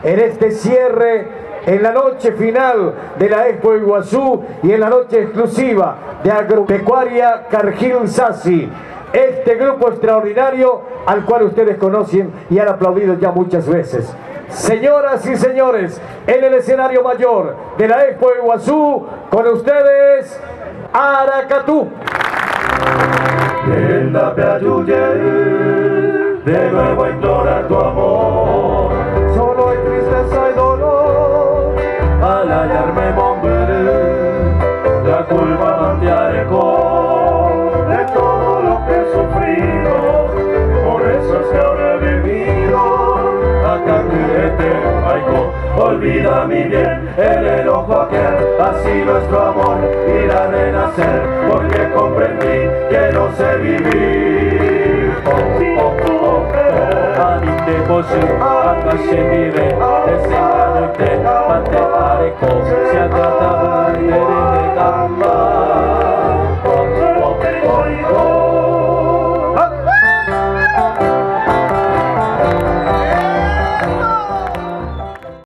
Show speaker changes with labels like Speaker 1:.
Speaker 1: En este cierre, en la noche final de la Expo Iguazú y en la noche exclusiva de Agropecuaria Cargill Sassi. Este grupo extraordinario al cual ustedes conocen y han aplaudido ya muchas veces. Señoras y señores, en el escenario mayor de la Expo Iguazú, con ustedes, Aracatú.
Speaker 2: De nuevo implora tu amor.
Speaker 1: Solo hay tristeza y dolor.
Speaker 2: Al hallarme la culpa mantiarco de todo lo que he sufrido. Por eso es que ahora he vivido acá que olvida mi bien el enojo aquel. Así nuestro amor irá a renacer, porque comprendí que no sé vivir. Akashe vive, desengaño te, mante areko, se